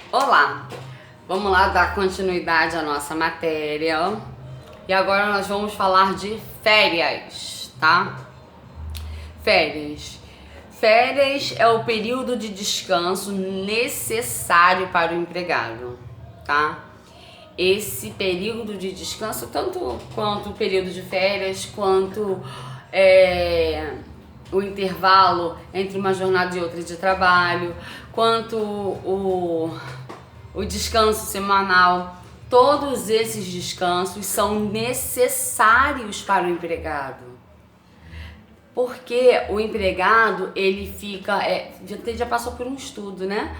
Olá, vamos lá dar continuidade à nossa matéria e agora nós vamos falar de férias, tá? Férias é o período de descanso necessário para o empregado, tá? Esse período de descanso, tanto quanto o período de férias, quanto o intervalo entre uma jornada e outra de trabalho, quanto o descanso semanal, todos esses descansos são necessários para o empregado. Porque o empregado, ele fica, já passou por um estudo, né?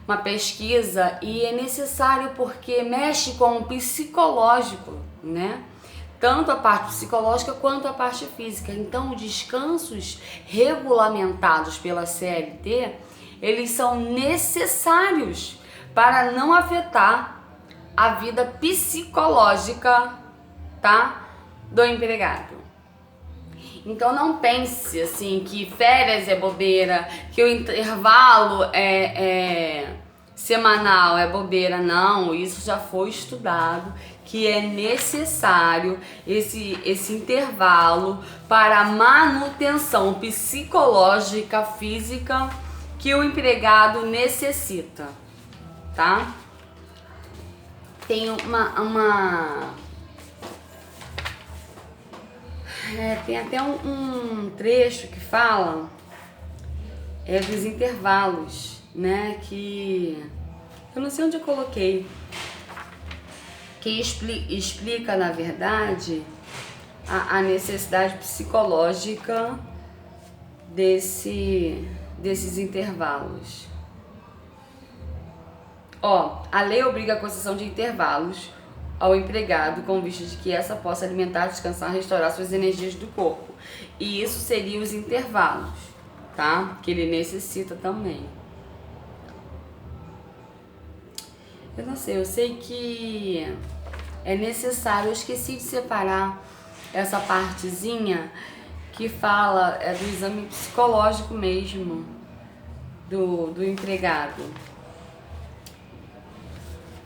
Uma pesquisa, e é necessário porque mexe com o psicológico, né? Tanto a parte psicológica quanto a parte física. Então, os descansos regulamentados pela CLT, eles são necessários para não afetar a vida psicológica, tá, do empregado. Então não pense assim que férias é bobeira, que o intervalo semanal é bobeira. Não, isso já foi estudado, que é necessário esse intervalo para a manutenção psicológica, física que o empregado necessita, tá? Tem tem até um trecho que fala dos intervalos, né? Que eu não sei onde eu coloquei, que explica na verdade a necessidade psicológica desses intervalos. A lei obriga a concessão de intervalos ao empregado com vista de que essa possa alimentar, descansar, restaurar suas energias do corpo. E isso seria os intervalos, tá? Que ele necessita também. Eu não sei, eu sei que é necessário, eu esqueci de separar essa partezinha que fala do exame psicológico mesmo do empregado.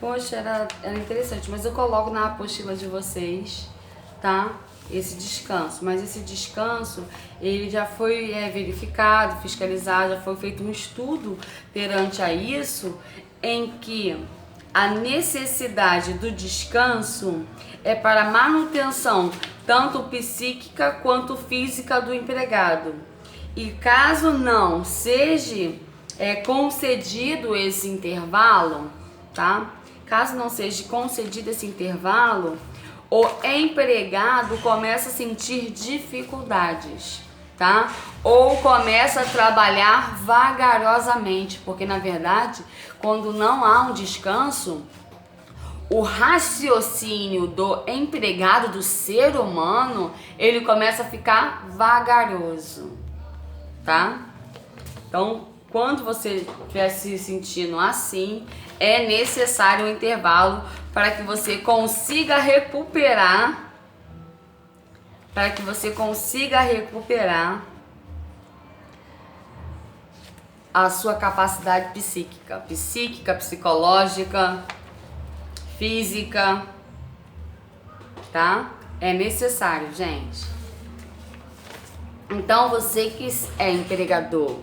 Poxa, era interessante, mas eu coloco na apostila de vocês, tá? Esse descanso. Mas esse descanso, ele já foi verificado, fiscalizado, já foi feito um estudo perante a isso, em que a necessidade do descanso é para manutenção tanto psíquica quanto física do empregado. E caso não seja concedido esse intervalo, tá? Caso não seja concedido esse intervalo, o empregado começa a sentir dificuldades, tá? Ou começa a trabalhar vagarosamente, porque na verdade, quando não há um descanso, o raciocínio do empregado, do ser humano, ele começa a ficar vagaroso, tá? Então, quando você estiver se sentindo assim, é necessário um intervalo para que você consiga recuperar, a sua capacidade psíquica, psicológica, física, tá? É necessário, gente. Então, você que é empregador,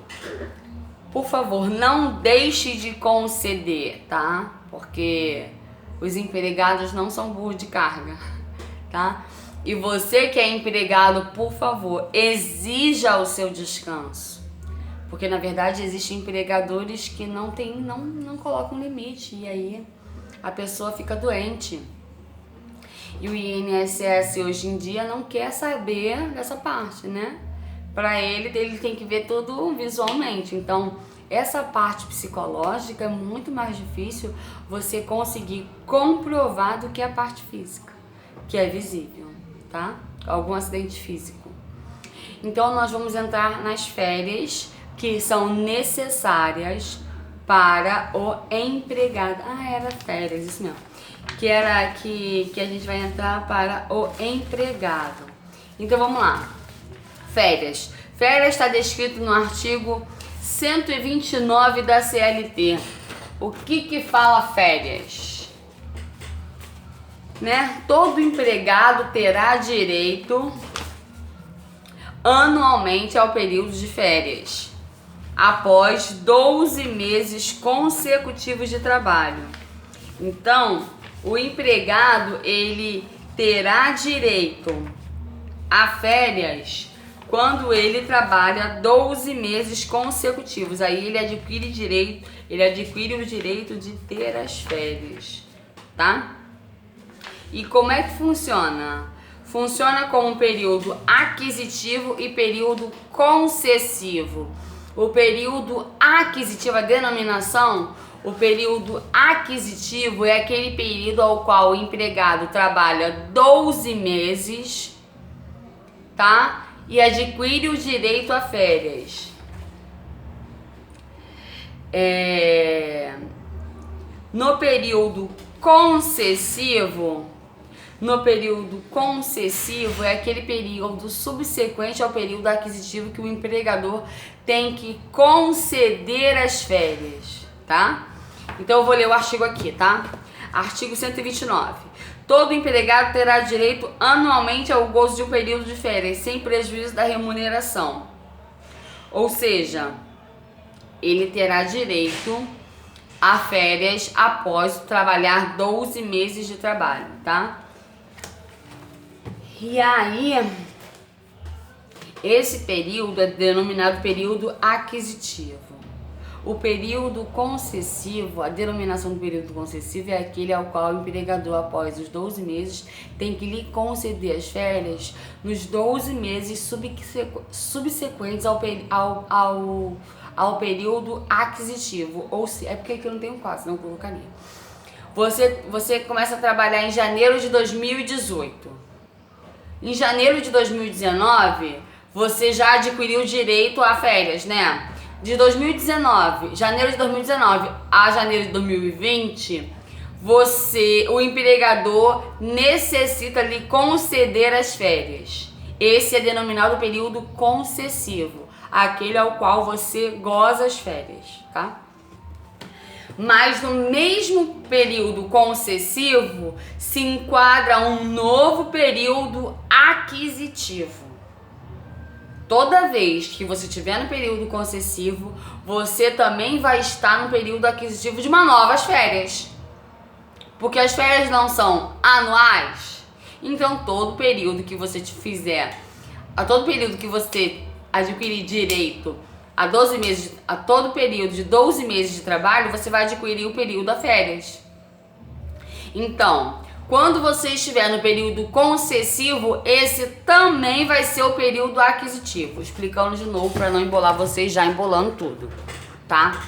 por favor, não deixe de conceder, tá? Porque os empregados não são burros de carga, tá? E você que é empregado, por favor, exija o seu descanso. Porque, na verdade, existem empregadores que não colocam limite. E aí, a pessoa fica doente. E o INSS, hoje em dia, não quer saber dessa parte, né? Para ele tem que ver tudo visualmente. Então, essa parte psicológica é muito mais difícil você conseguir comprovar do que a parte física, que é visível, tá? Algum acidente físico. Então, nós vamos entrar nas férias que são necessárias para o empregado. Era férias, isso mesmo. Que a gente vai entrar para o empregado. Então, vamos lá. Férias. Férias está descrito no artigo 129 da CLT. O que fala férias? Né? Todo empregado terá direito anualmente ao período de férias, após 12 meses consecutivos de trabalho. Então, o empregado, ele terá direito a férias quando ele trabalha 12 meses consecutivos. Aí ele adquire o direito de ter as férias, tá? E como é que funciona? Funciona como período aquisitivo e período concessivo. O período aquisitivo, a denominação, o período aquisitivo é aquele período ao qual o empregado trabalha 12 meses, tá? E adquire o direito a férias. No período concessivo é aquele período subsequente ao período aquisitivo que o empregador tem que conceder as férias, tá? Então eu vou ler o artigo aqui, tá? Artigo 129. Todo empregado terá direito anualmente ao gozo de um período de férias, sem prejuízo da remuneração. Ou seja, ele terá direito a férias após trabalhar 12 meses de trabalho, tá? E aí, esse período é denominado período aquisitivo. O período concessivo, a denominação do período concessivo é aquele ao qual o empregador, após os 12 meses, tem que lhe conceder as férias nos 12 meses subsequentes ao período aquisitivo. Ou se, é porque aqui eu não tenho quase, senão eu colocaria. Você começa a trabalhar em janeiro de 2018. Em janeiro de 2019, você já adquiriu direito a férias, né? De 2019, janeiro de 2019 a janeiro de 2020, o empregador necessita lhe conceder as férias. Esse é denominado período concessivo, aquele ao qual você goza as férias, tá? Mas no mesmo período concessivo se enquadra um novo período aquisitivo. Toda vez que você estiver no período concessivo, você também vai estar no período aquisitivo de uma novas férias. Porque as férias não são anuais. Então, todo período que você todo período que você adquirir direito a todo período de 12 meses de trabalho, você vai adquirir o período a férias. Então, quando você estiver no período concessivo, esse também vai ser o período aquisitivo. Explicando de novo para não embolar vocês, já embolando tudo, tá?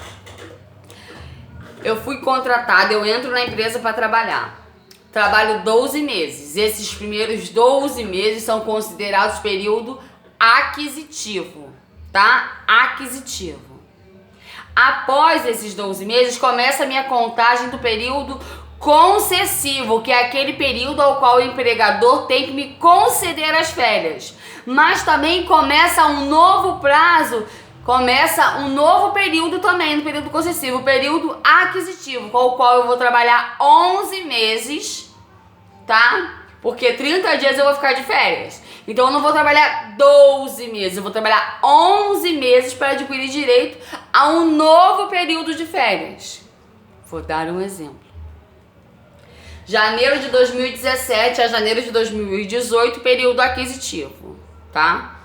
Eu fui contratada, eu entro na empresa para trabalhar. Trabalho 12 meses. Esses primeiros 12 meses são considerados período aquisitivo, tá? Aquisitivo. Após esses 12 meses, começa a minha contagem do período concessivo, que é aquele período ao qual o empregador tem que me conceder as férias. Mas também começa um novo prazo, começa um novo período também no período concessivo, o período aquisitivo, com o qual eu vou trabalhar 11 meses, tá? Porque 30 dias eu vou ficar de férias. Então eu não vou trabalhar 12 meses, eu vou trabalhar 11 meses para adquirir direito a um novo período de férias. Vou dar um exemplo. Janeiro de 2017 a janeiro de 2018, período aquisitivo, tá?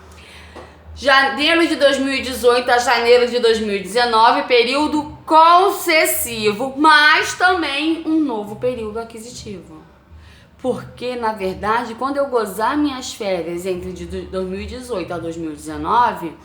Janeiro de 2018 a janeiro de 2019, período concessivo, mas também um novo período aquisitivo. Porque, na verdade, quando eu gozar minhas férias entre de 2018 a 2019,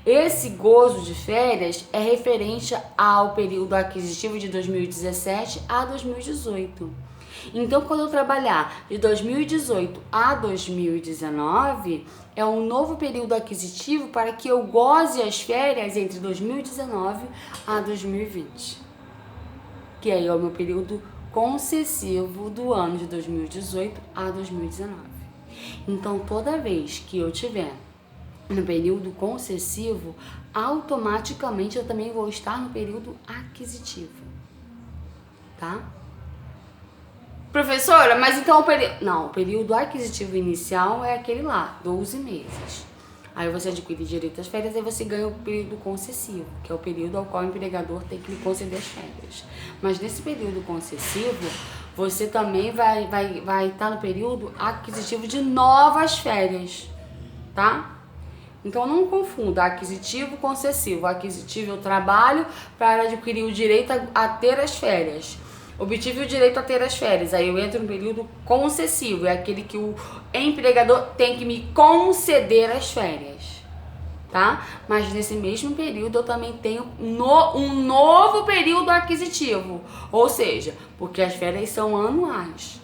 esse gozo de férias é referente ao período aquisitivo de 2017 a 2018. Então, quando eu trabalhar de 2018 a 2019, é um novo período aquisitivo para que eu goze as férias entre 2019 a 2020. Que aí é o meu período concessivo do ano de 2018 a 2019. Então, toda vez que eu tiver no período concessivo, automaticamente eu também vou estar no período aquisitivo. tá? Professora, mas então o período... Não, o período aquisitivo inicial é aquele lá, 12 meses. Aí você adquire direito às férias e você ganha o período concessivo, que é o período ao qual o empregador tem que lhe conceder as férias. Mas nesse período concessivo, você também vai estar no período aquisitivo de novas férias, tá? Então não confunda aquisitivo com concessivo. Aquisitivo eu trabalho para adquirir o direito a ter as férias. Obtive o direito a ter as férias, aí eu entro no período concessivo, é aquele que o empregador tem que me conceder as férias, tá? Mas nesse mesmo período eu também tenho um novo período aquisitivo, ou seja, porque as férias são anuais.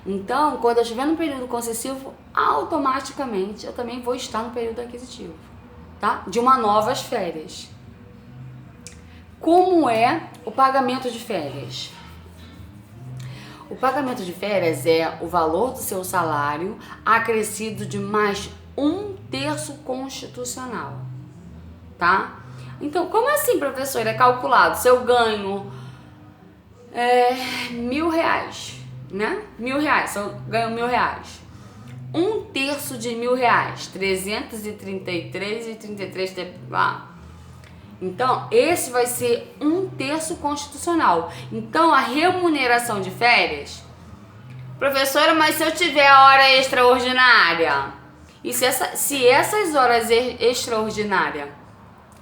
Então, quando eu estiver no período concessivo, automaticamente eu também vou estar no período aquisitivo, tá? De uma novas férias. Como é o pagamento de férias? O pagamento de férias é o valor do seu salário acrescido de mais 1/3 constitucional, tá? Então, como assim, professor? É calculado. Se eu ganho R$1.000, né? R$1.000, se eu ganho R$1.000. 1/3 de R$1.000, 333,33. Então, esse vai ser 1/3 constitucional. Então, a remuneração de férias... Professora, mas se eu tiver a hora extraordinária? E se essas horas extraordinárias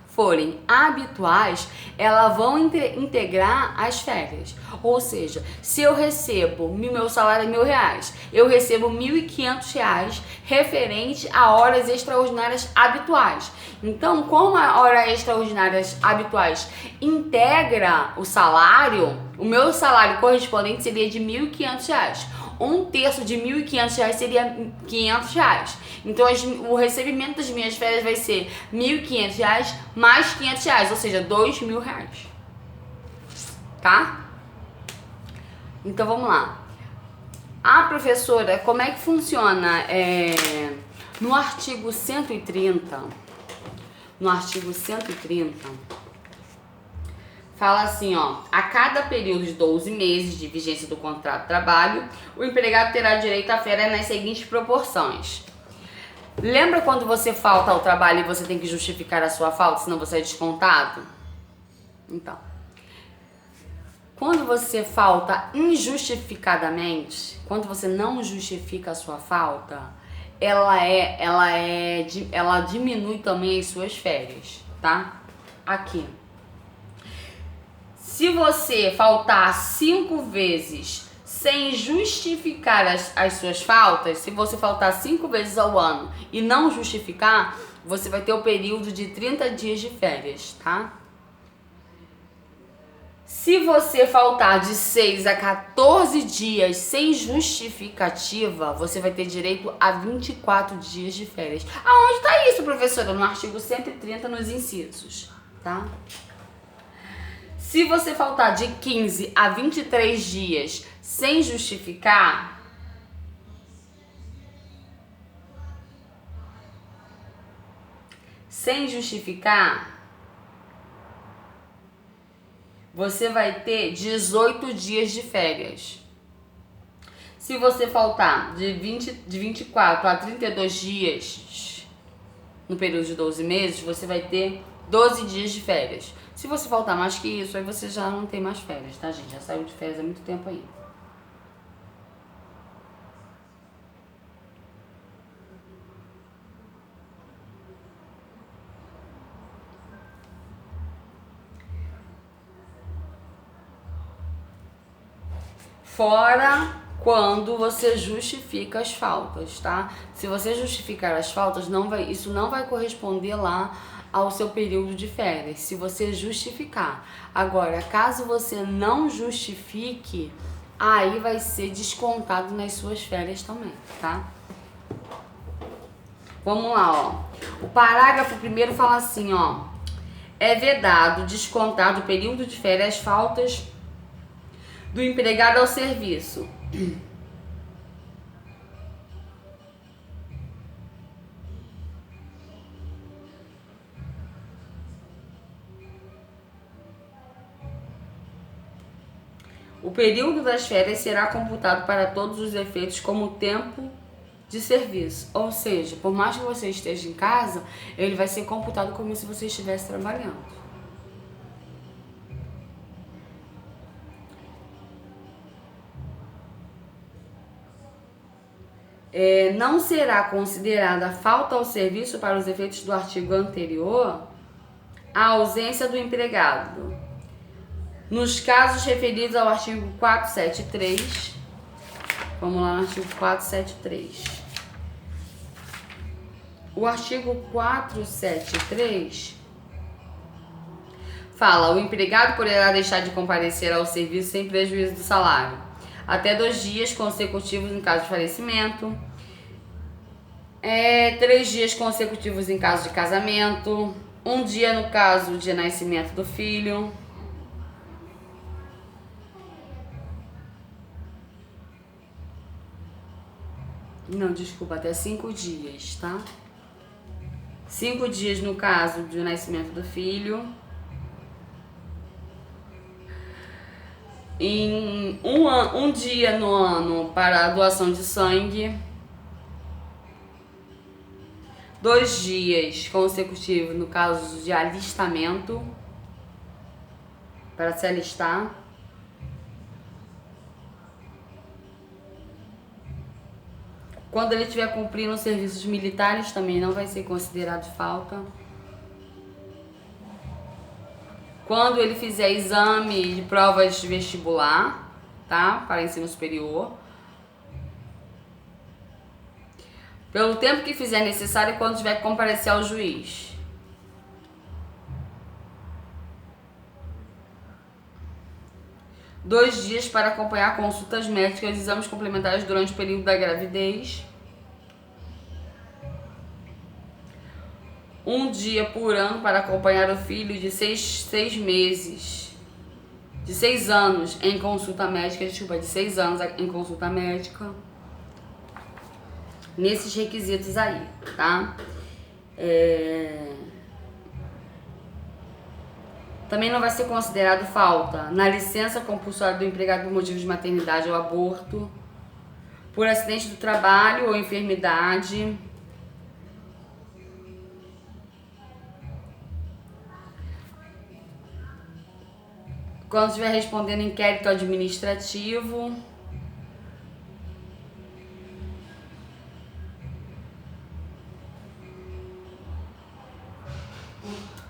forem habituais, elas vão integrar as férias. Ou seja, se eu recebo, meu salário é R$1.000, eu recebo R$1.500 referente a horas extraordinárias habituais. Então, como as horas extraordinárias habituais integra o salário, o meu salário correspondente seria de R$1.500. 1/3 de R$1.500 seria R$500. Então o recebimento das minhas férias vai ser R$1.500 mais R$500, ou seja, R$2.000. Tá? Então vamos lá. A professora, como é que funciona? No artigo 130, fala assim, ó, a cada período de 12 meses de vigência do contrato de trabalho, o empregado terá direito a férias nas seguintes proporções. Lembra quando você falta ao trabalho e você tem que justificar a sua falta, senão você é descontado? Então, quando você falta injustificadamente, quando você não justifica a sua falta, ela diminui também as suas férias, tá? Aqui. Se você faltar 5 vezes sem justificar as suas faltas, se você faltar 5 vezes ao ano e não justificar, você vai ter o período de 30 dias de férias, tá? Se você faltar de 6 a 14 dias sem justificativa, você vai ter direito a 24 dias de férias. Aonde está isso, professora? No artigo 130, nos incisos, tá? Se você faltar de 15 a 23 dias sem justificar, você vai ter 18 dias de férias. Se você faltar de 24 a 32 dias no período de 12 meses, você vai ter 12 dias de férias. Se você faltar mais que isso, aí você já não tem mais férias, tá, gente? Já saiu de férias há muito tempo aí. Fora quando você justifica as faltas, tá? Se você justificar as faltas, isso não vai corresponder lá ao seu período de férias, se você justificar. Agora, caso você não justifique, aí vai ser descontado nas suas férias também, tá? Vamos lá, ó. O parágrafo primeiro fala assim, ó. É vedado descontar do período de férias as faltas do empregado ao serviço. O período das férias será computado para todos os efeitos como tempo de serviço. Ou seja, por mais que você esteja em casa, ele vai ser computado como se você estivesse trabalhando. Não será considerada falta ao serviço para os efeitos do artigo anterior a ausência do empregado. Nos casos referidos ao artigo 473, vamos lá no artigo 473. O artigo 473 fala: o empregado poderá deixar de comparecer ao serviço sem prejuízo do salário, até 2 dias consecutivos em caso de falecimento, 3 dias consecutivos em caso de casamento, 1 dia no caso de nascimento do filho. Não, desculpa, até 5 dias, tá? 5 dias no caso de nascimento do filho. Em um dia no ano para a doação de sangue. 2 dias consecutivos no caso de alistamento, para se alistar. Quando ele estiver cumprindo os serviços militares, também não vai ser considerado falta. Quando ele fizer exame de provas de vestibular, tá? Para ensino superior. Pelo tempo que fizer necessário quando tiver que comparecer ao juiz. Dois dias para acompanhar consultas médicas e exames complementares durante o período da gravidez. 1 dia por ano para acompanhar o filho de 6 meses. De 6 anos em consulta médica. Desculpa, de 6 anos em consulta médica. Nesses requisitos aí, tá? Também não vai ser considerado falta na licença compulsória do empregado por motivo de maternidade ou aborto, por acidente do trabalho ou enfermidade, quando estiver respondendo inquérito administrativo,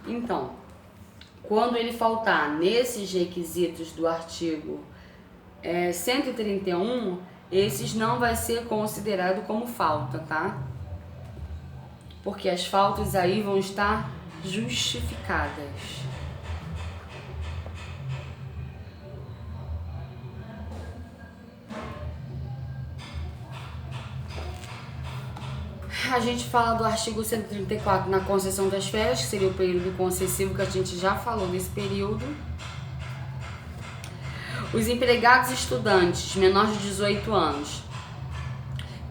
então, quando ele faltar nesses requisitos do artigo 131, esses não vai ser considerado como falta, tá? Porque as faltas aí vão estar justificadas. A gente fala do artigo 134 na concessão das férias, que seria o período concessivo, que a gente já falou nesse período. Os empregados estudantes menores de 18 anos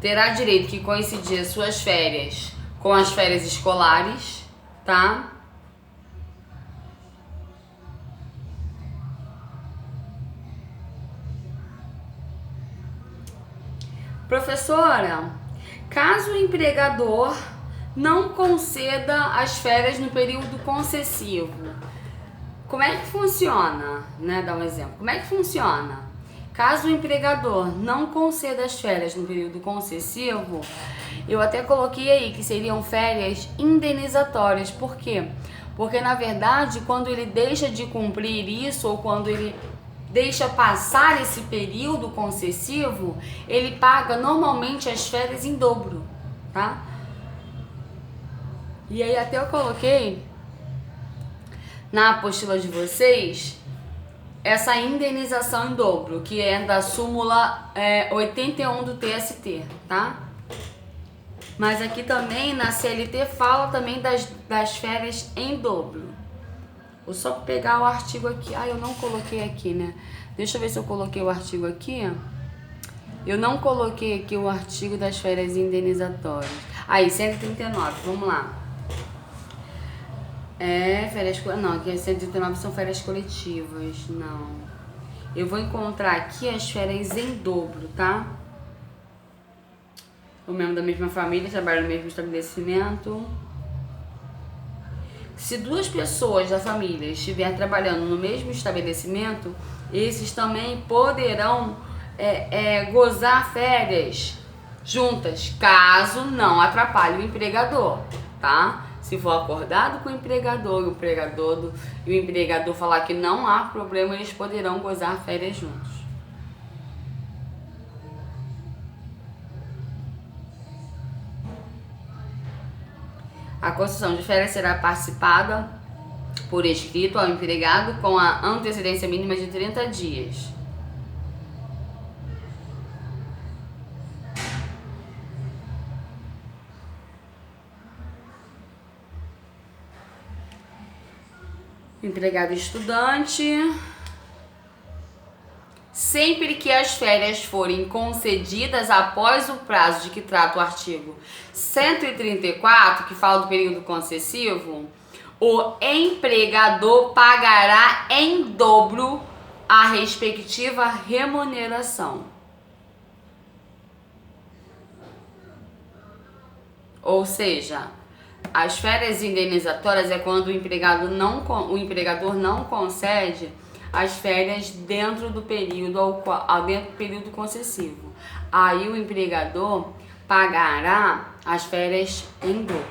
terá direito que coincidir suas férias com as férias escolares, tá? Professora, caso o empregador não conceda as férias no período concessivo, como é que funciona? Né? Dá um exemplo. Como é que funciona? Caso o empregador não conceda as férias no período concessivo, eu até coloquei aí que seriam férias indenizatórias. Por quê? Porque, na verdade, quando ele deixa de cumprir isso ou quando ele deixa passar esse período concessivo, ele paga normalmente as férias em dobro, tá? E aí até eu coloquei na apostila de vocês essa indenização em dobro, que é da súmula 81 do TST, tá? Mas aqui também na CLT fala também das férias em dobro. Vou só pegar o artigo aqui. Ah, eu não coloquei aqui, né? Deixa eu ver se eu coloquei o artigo aqui. Eu não coloquei aqui o artigo das férias indenizatórias. Aí, 139, vamos lá. Férias... Não, aqui 139 são férias coletivas, não. eu vou encontrar aqui as férias em dobro, tá? O membro da mesma família trabalha no mesmo estabelecimento. Se duas pessoas da família estiverem trabalhando no mesmo estabelecimento, esses também poderão gozar férias juntas, caso não atrapalhe o empregador, tá? Se for acordado com o empregador e o empregador falar que não há problema, eles poderão gozar férias juntos. A concessão de férias será participada por escrito ao empregado com a antecedência mínima de 30 dias. Empregado estudante. Sempre que as férias forem concedidas após o prazo de que trata o artigo 134, que fala do período concessivo, o empregador pagará em dobro a respectiva remuneração. Ou seja, as férias indenizatórias é quando o empregador não concede as férias dentro do período concessivo. Aí o empregador pagará as férias em dobro.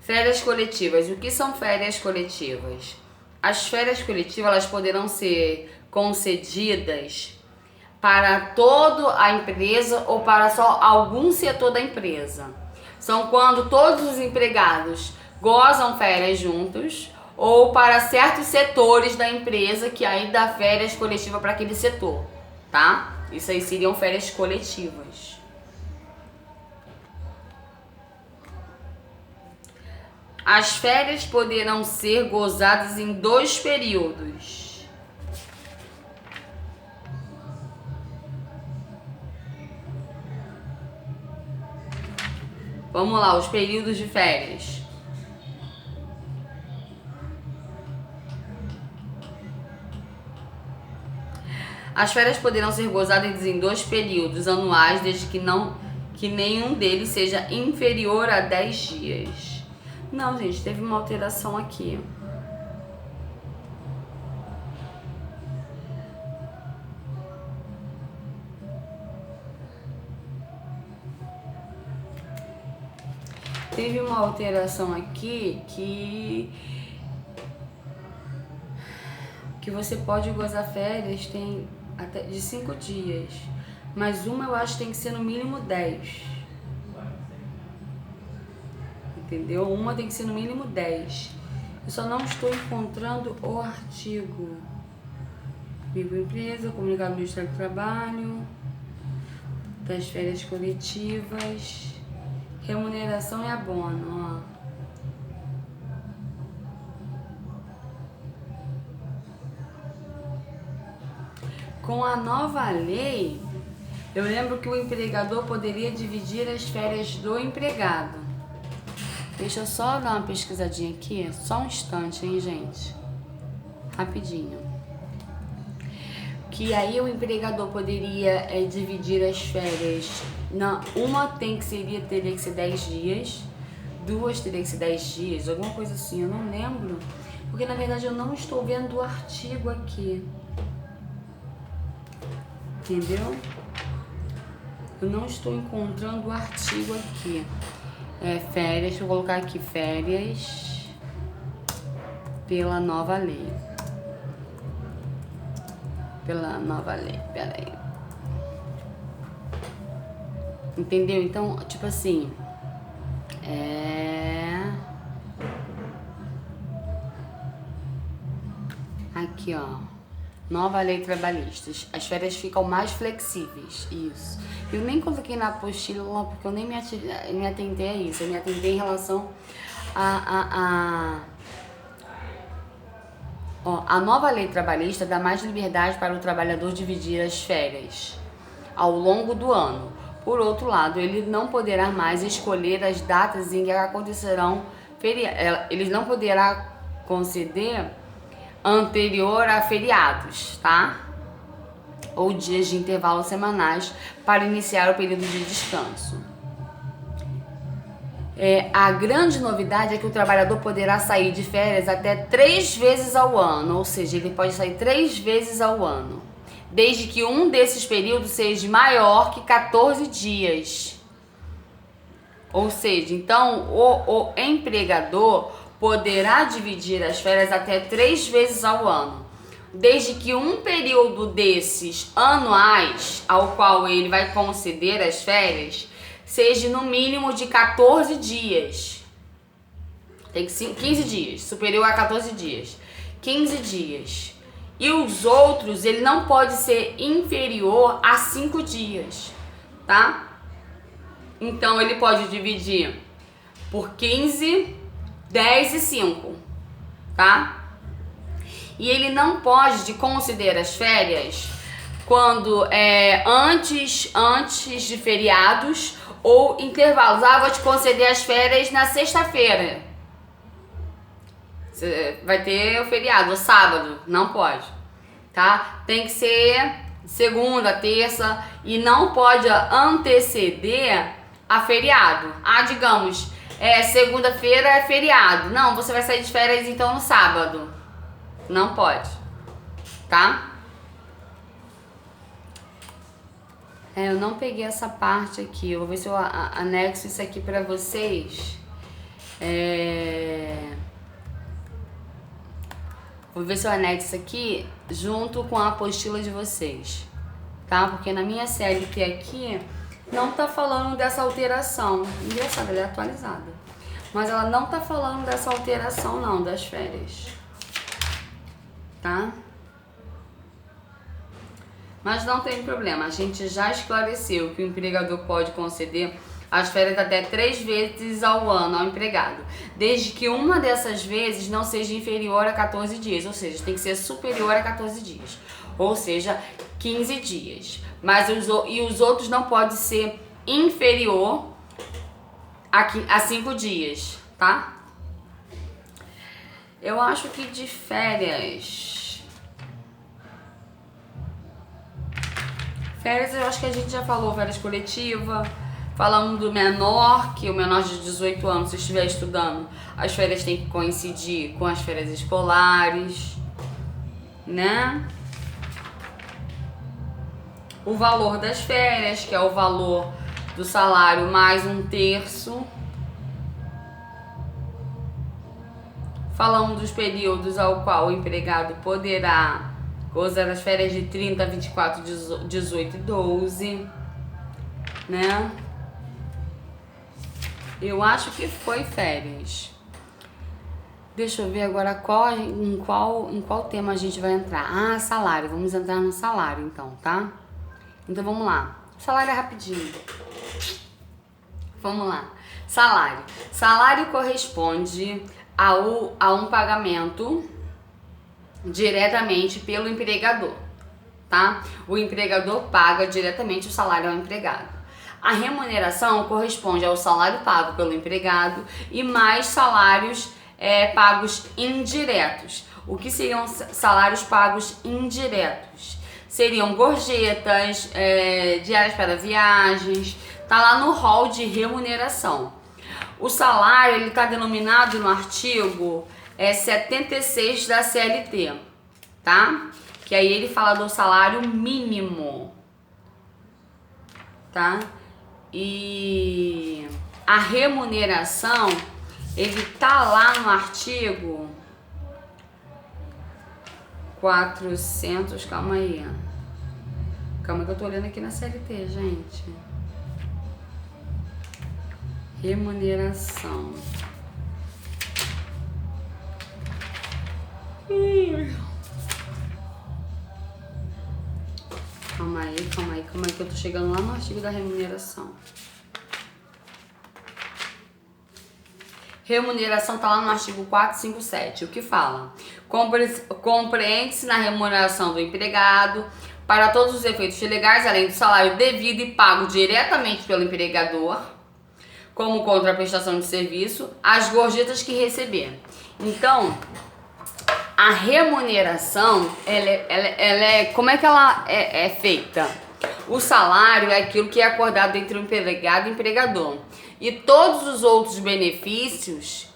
Férias coletivas. O que são férias coletivas? As férias coletivas elas poderão ser concedidas para toda a empresa ou para só algum setor da empresa. São quando todos os empregados gozam férias juntos ou para certos setores da empresa que aí dá férias coletivas para aquele setor, tá? Isso aí seriam férias coletivas. As férias poderão ser gozadas em 2 períodos. Vamos lá, os períodos de férias. As férias poderão ser gozadas em 2 períodos anuais, desde que nenhum deles seja inferior a 10 dias. Não, gente, teve uma alteração aqui. Teve uma alteração aqui que você pode gozar férias tem até de 5 dias, mas uma eu acho que tem que ser no mínimo 10. Entendeu? Uma tem que ser no mínimo 10. Eu só não estou encontrando o artigo. Microempresa, comunicado do Ministério do Trabalho, das férias coletivas, remuneração e abono, ó. Com a nova lei, eu lembro que o empregador poderia dividir as férias do empregado. Deixa eu só dar uma pesquisadinha aqui, só um instante, hein, gente? Rapidinho. Que aí o empregador poderia dividir as férias. Uma teria que ser 10 dias, 2 teria que ser 10 dias, alguma coisa assim, eu não lembro. Porque na verdade eu não estou vendo o artigo aqui. Entendeu? Eu não estou encontrando o artigo aqui. Férias, deixa eu colocar aqui férias pela nova lei. Peraí. Entendeu? Então, tipo assim, aqui, ó. Nova lei trabalhista. As férias ficam mais flexíveis. Isso. Eu nem coloquei na apostila porque eu nem me atentei a isso. Eu me atentei em relação a nova lei trabalhista dá mais liberdade para o trabalhador dividir as férias ao longo do ano, Por outro lado, ele não poderá mais escolher as datas em que acontecerão feriados. Ele não poderá conceder anterior a feriados, tá? Ou dias de intervalo semanais para iniciar o período de descanso. A grande novidade é que o trabalhador poderá sair de férias até 3 vezes ao ano, ou seja, ele pode sair 3 vezes ao ano, desde que um desses períodos seja maior que 14 dias. Ou seja, então o empregador poderá dividir as férias até 3 vezes ao ano, desde que um período desses anuais, ao qual ele vai conceder as férias, seja no mínimo de 14 dias. Tem que ser 15 dias, superior a 14 dias. 15 dias. E os outros, ele não pode ser inferior a 5 dias, tá? Então, ele pode dividir por 15, 10 e 5, tá? E ele não pode considerar as férias quando antes de feriados ou intervalos. Vou te conceder as férias na sexta-feira. Vai ter o feriado, o sábado. Não pode, tá? Tem que ser segunda, terça e não pode anteceder a feriado. Digamos, segunda-feira é feriado. Não, você vai sair de férias então no sábado. Não pode, tá? Eu não peguei essa parte aqui. Eu vou ver se eu anexo isso aqui pra vocês. Vou ver se eu anexo aqui junto com a apostila de vocês, tá? Porque na minha CLT aqui não tá falando dessa alteração. Engraçado, ela é atualizada. Mas ela não tá falando dessa alteração não, das férias. Tá? Mas não tem problema, a gente já esclareceu que o empregador pode conceder as férias até 3 vezes ao ano ao empregado, desde que uma dessas vezes não seja inferior a 14 dias, ou seja, tem que ser superior a 14 dias, ou seja, 15 dias. Mas os outros não podem ser inferior a 5 dias, tá? Eu acho que de férias... Férias, eu acho que a gente já falou, férias coletiva, falando do menor, que o menor de 18 anos, se estiver estudando, as férias têm que coincidir com as férias escolares, né? O valor das férias, que é o valor do salário mais 1/3. Falamos dos períodos ao qual o empregado poderá gozar as férias de 30, 24, 18 e 12, né? Eu acho que foi férias. Deixa eu ver agora em qual tema a gente vai entrar. Salário. Vamos entrar no salário então, tá? Então vamos lá. Salário é rapidinho. Vamos lá. Salário. Salário corresponde a um pagamento diretamente pelo empregador, tá? O empregador paga diretamente o salário ao empregado. A remuneração corresponde ao salário pago pelo empregado e mais salários pagos indiretos. O que seriam salários pagos indiretos? Seriam gorjetas, diárias para viagens, tá lá no rol de remuneração. O salário, ele tá denominado no artigo 76 da CLT, tá? Que aí ele fala do salário mínimo, tá? E a remuneração, ele tá lá no artigo 400, calma aí que eu tô olhando aqui na CLT, gente. Remuneração. Calma aí, que eu tô chegando lá no artigo da remuneração. Remuneração tá lá no artigo 457, o que fala? Compreende-se na remuneração do empregado para todos os efeitos legais, além do salário devido e pago diretamente pelo empregador, como contraprestação de serviço, as gorjetas que receber. Então, a remuneração, como é que ela é feita? O salário é aquilo que é acordado entre o empregado e o empregador. E todos os outros benefícios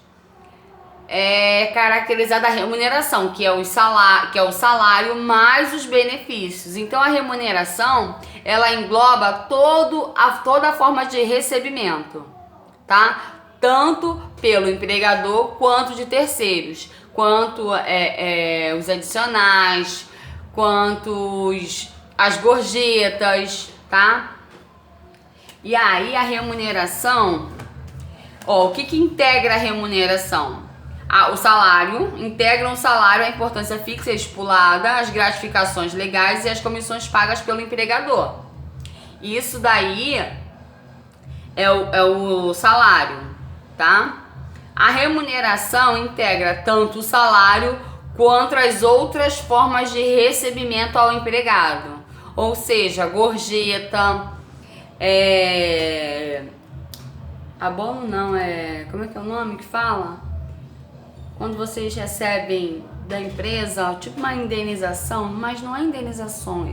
é caracterizada a remuneração, que é o salário mais os benefícios. Então a remuneração, ela engloba toda a forma de recebimento, tá? Tanto pelo empregador quanto de terceiros, quanto os adicionais, quanto as gorjetas, tá? E aí a remuneração, o que integra a remuneração? O salário, integram o salário, a importância fixa e estipulada, as gratificações legais e as comissões pagas pelo empregador. Isso daí é o salário, tá? A remuneração integra tanto o salário quanto as outras formas de recebimento ao empregado. Ou seja, gorjeta, abono não, como é que é o nome que fala? Quando vocês recebem da empresa, tipo uma indenização, mas não é indenização,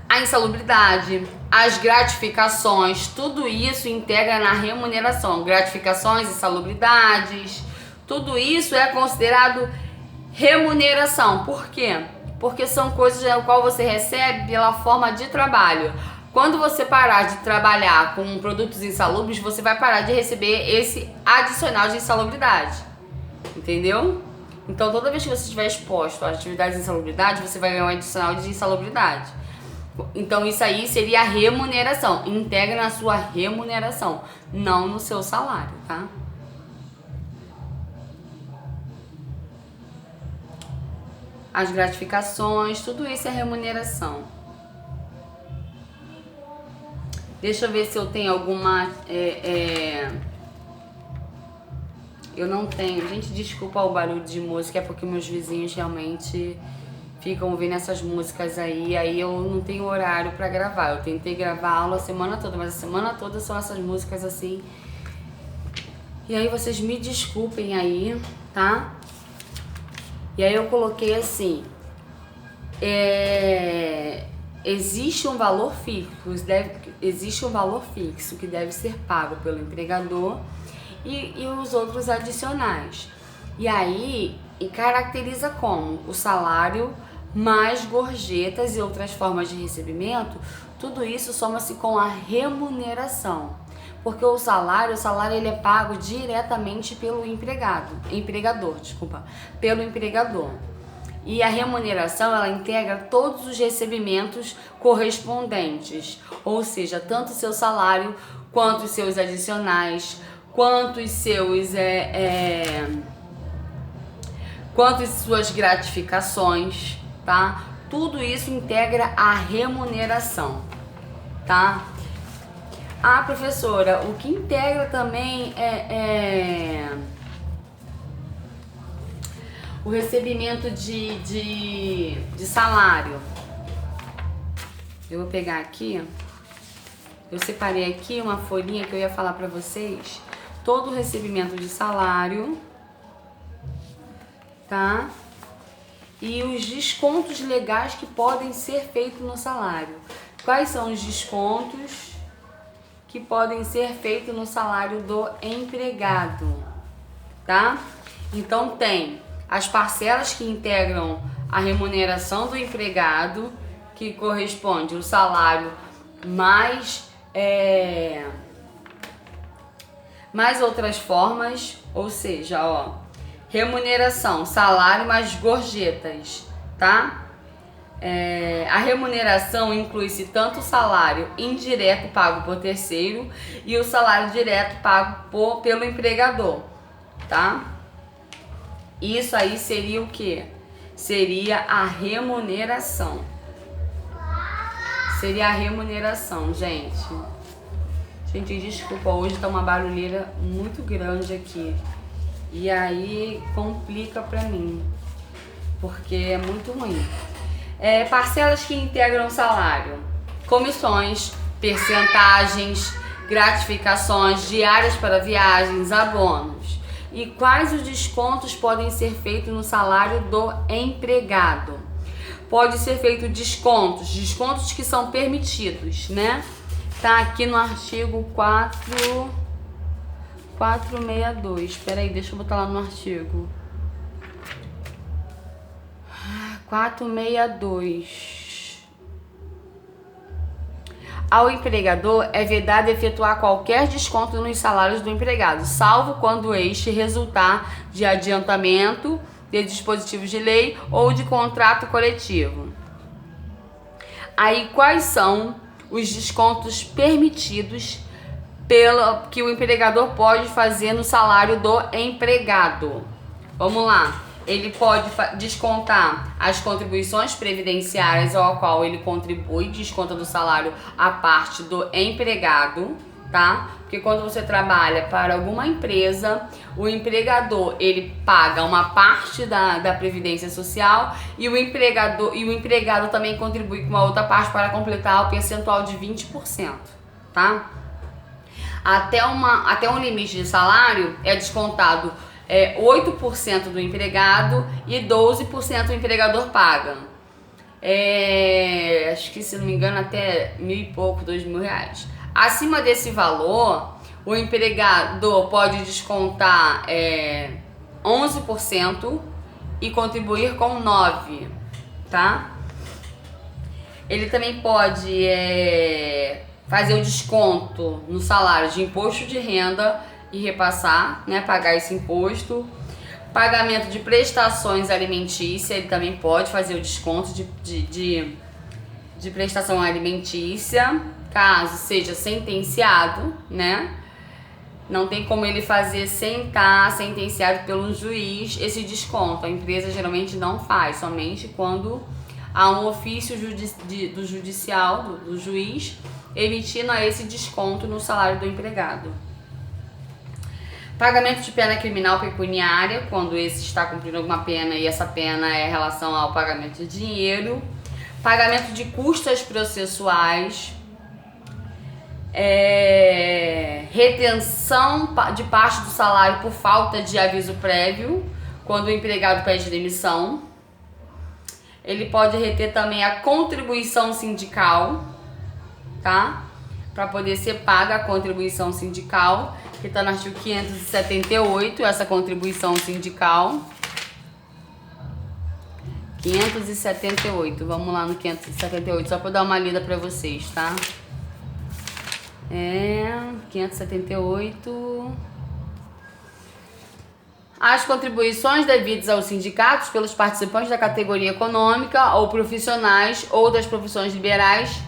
a insalubridade, as gratificações, tudo isso integra na remuneração. Gratificações, insalubridades, tudo isso é considerado remuneração. Por quê? Porque são coisas ao qual você recebe pela forma de trabalho. Quando você parar de trabalhar com produtos insalubres, você vai parar de receber esse adicional de insalubridade. Entendeu? Então, toda vez que você estiver exposto a atividades de insalubridade, você vai ganhar um adicional de insalubridade. Então, isso aí seria a remuneração. Integra na sua remuneração, não no seu salário, tá? As gratificações, tudo isso é remuneração. Deixa eu ver se eu tenho alguma... Eu não tenho... Gente, desculpa o barulho de música, é porque meus vizinhos realmente ficam ouvindo essas músicas aí eu não tenho horário pra gravar. Eu tentei gravar a aula a semana toda, mas a semana toda são essas músicas assim. E aí vocês me desculpem aí, tá? E aí eu coloquei assim... Existe um valor fixo que deve ser pago pelo empregador e os outros adicionais. E aí, caracteriza como o salário mais gorjetas e outras formas de recebimento, tudo isso soma-se com a remuneração. Porque o salário ele é pago diretamente pelo empregador. E a remuneração, ela integra todos os recebimentos correspondentes, ou seja, tanto o seu salário, quanto os seus adicionais, quanto os seus, quanto as suas gratificações, tá? Tudo isso integra a remuneração, tá? Ah, professora, o que integra também o recebimento de salário. Eu vou pegar aqui, eu separei aqui uma folhinha que eu ia falar pra vocês. Todo o recebimento de salário, tá? E os descontos legais que podem ser feitos no salário. Quais são os descontos que podem ser feitos no salário do empregado, tá? Então tem as parcelas que integram a remuneração do empregado, que corresponde ao salário mais outras formas, ou seja, remuneração, salário mais gorjetas, tá? A remuneração inclui-se tanto o salário indireto pago por terceiro e o salário direto pago pelo empregador, tá? Isso aí seria o que? Seria a remuneração. Seria a remuneração, gente. Gente, desculpa, hoje tá uma barulheira muito grande aqui. E aí complica pra mim. porque é muito ruim. Parcelas que integram o salário: comissões, percentagens, gratificações, diárias para viagens, abonos. E quais os descontos podem ser feitos no salário do empregado? Pode ser feito descontos que são permitidos, né? Tá aqui no artigo 462. Espera aí, deixa eu botar lá no artigo 462. Ao empregador é vedado efetuar qualquer desconto nos salários do empregado, salvo quando este resultar de adiantamento de dispositivos de lei ou de contrato coletivo. Aí, quais são os descontos permitidos que o empregador pode fazer no salário do empregado? Vamos lá. Ele pode descontar as contribuições previdenciárias ao qual ele contribui, desconta do salário a parte do empregado, tá? Porque quando você trabalha para alguma empresa, o empregador ele paga uma parte da previdência social e o empregado também contribui com uma outra parte para completar o percentual de 20%, tá? Até um limite de salário é descontado 8% do empregado e 12% o empregador paga. Acho que, se não me engano, até R$1.000 e pouco, R$2.000. Acima desse valor, o empregador pode descontar 11% e contribuir com 9%, tá? Ele também pode fazer o desconto no salário de imposto de renda e repassar, né, pagar esse imposto. Pagamento de prestações alimentícias, ele também pode fazer o desconto de prestação alimentícia, caso seja sentenciado, né? Não tem como ele fazer sem estar sentenciado pelo juiz esse desconto. A empresa geralmente não faz, somente quando há um ofício do judicial, do juiz, emitindo esse desconto no salário do empregado. Pagamento de pena criminal pecuniária, quando esse está cumprindo alguma pena e essa pena é em relação ao pagamento de dinheiro. Pagamento de custas processuais. Retenção de parte do salário por falta de aviso prévio, quando o empregado pede demissão. Ele pode reter também a contribuição sindical, tá? Para poder ser paga a contribuição sindical, que está no artigo 578, essa contribuição sindical. 578, vamos lá no 578, só para dar uma lida para vocês, tá? 578. As contribuições devidas aos sindicatos pelos participantes da categoria econômica ou profissionais ou das profissões liberais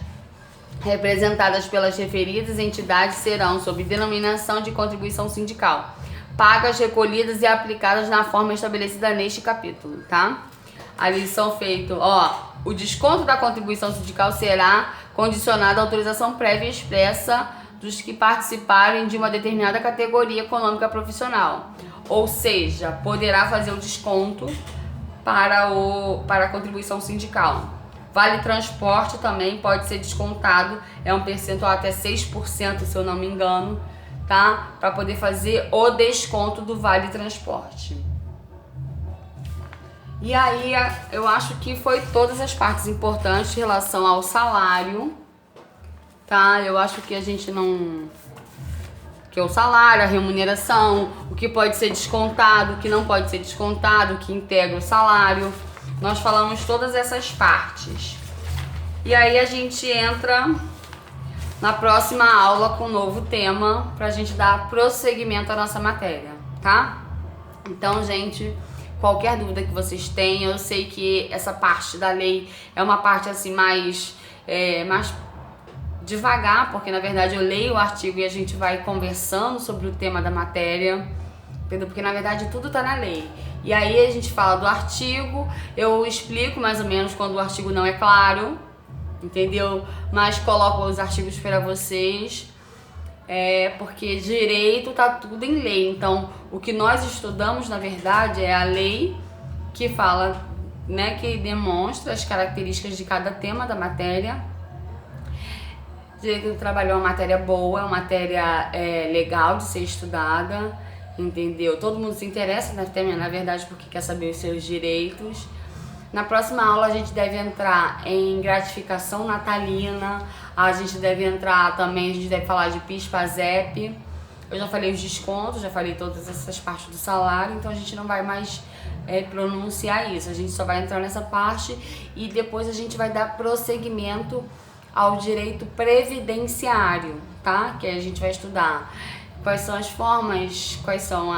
representadas pelas referidas entidades serão sob denominação de contribuição sindical, pagas, recolhidas e aplicadas na forma estabelecida neste capítulo, tá? Ali são feitos, o desconto da contribuição sindical será condicionado à autorização prévia e expressa dos que participarem de uma determinada categoria econômica profissional. Ou seja, poderá fazer o desconto para a contribuição sindical. Vale transporte também pode ser descontado, é um percentual até 6%, se eu não me engano, tá? Para poder fazer o desconto do vale transporte. E aí, eu acho que foi todas as partes importantes em relação ao salário, tá? Eu acho que a gente não... que é o salário, a remuneração, o que pode ser descontado, o que não pode ser descontado, o que integra o salário. Nós falamos todas essas partes. E aí a gente entra na próxima aula com um novo tema pra gente dar prosseguimento à nossa matéria, tá? Então, gente, qualquer dúvida que vocês tenham, eu sei que essa parte da lei é uma parte assim mais devagar, porque na verdade eu leio o artigo e a gente vai conversando sobre o tema da matéria, entendeu? Porque na verdade tudo tá na lei. E aí a gente fala do artigo, eu explico mais ou menos quando o artigo não é claro, entendeu? Mas coloco os artigos para vocês, porque direito tá tudo em lei. Então o que nós estudamos na verdade é a lei que fala né, que demonstra as características de cada tema da matéria. Direito do trabalho é uma matéria boa, é uma matéria legal de ser estudada, entendeu? Todo mundo se interessa no tema, na verdade, porque quer saber os seus direitos. Na próxima aula a gente deve entrar em gratificação natalina, a gente deve entrar também, a gente deve falar de PIS, PASEP. Eu já falei os descontos, já falei todas essas partes do salário, então a gente não vai mais pronunciar isso, a gente só vai entrar nessa parte e depois a gente vai dar prosseguimento ao direito previdenciário, tá? Que a gente vai estudar quais são as formas, quais são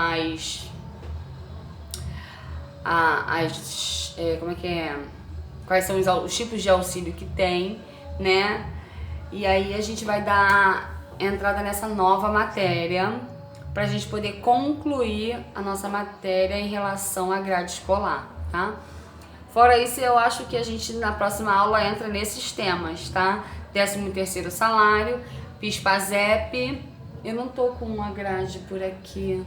quais são os tipos de auxílio que tem, né? E aí a gente vai dar entrada nessa nova matéria pra gente poder concluir a nossa matéria em relação à grade escolar, tá? Fora isso, eu acho que a gente na próxima aula entra nesses temas, tá? 13º salário, PIS, PASEP. Eu não tô com uma grade por aqui.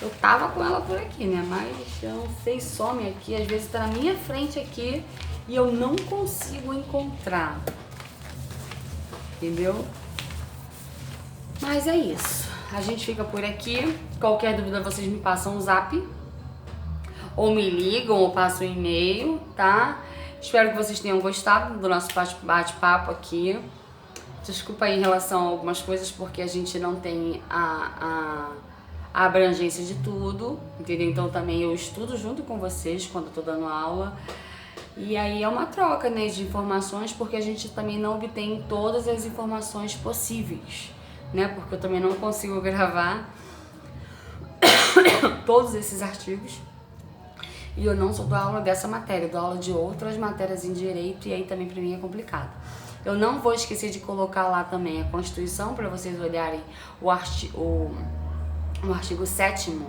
Eu tava com ela por aqui, né? Mas eu não sei, some aqui. Às vezes tá na minha frente aqui e eu não consigo encontrar. Entendeu? Mas é isso. A gente fica por aqui. Qualquer dúvida vocês me passam um zap. Ou me ligam ou passam um e-mail, tá? Espero que vocês tenham gostado do nosso bate-papo aqui. Desculpa aí em relação a algumas coisas, porque a gente não tem a abrangência de tudo, entendeu? Então também eu estudo junto com vocês quando eu tô dando aula. E aí é uma troca, né, de informações, porque a gente também não obtém todas as informações possíveis, né? Porque eu também não consigo gravar todos esses artigos. E eu não só dou aula dessa matéria, eu dou aula de outras matérias em direito e aí também pra mim é complicado. Eu não vou esquecer de colocar lá também a Constituição para vocês olharem o artigo 7º.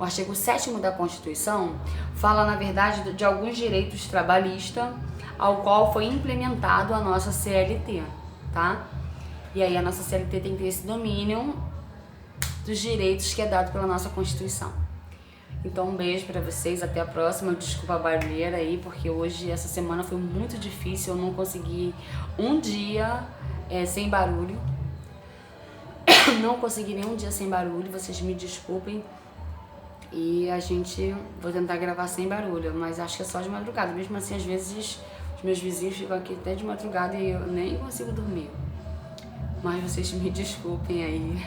O artigo 7º da Constituição fala, na verdade, de alguns direitos trabalhistas ao qual foi implementado a nossa CLT, tá? E aí a nossa CLT tem que ter esse domínio dos direitos que é dado pela nossa Constituição. Então um beijo pra vocês, até a próxima. Desculpa a barulheira aí, porque hoje, essa semana foi muito difícil, eu não consegui um dia sem barulho. Não consegui nenhum dia sem barulho, vocês me desculpem. E vou tentar gravar sem barulho, mas acho que é só de madrugada. Mesmo assim, às vezes, os meus vizinhos ficam aqui até de madrugada e eu nem consigo dormir. Mas vocês me desculpem aí.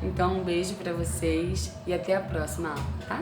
Então, um beijo pra vocês e até a próxima aula, tá?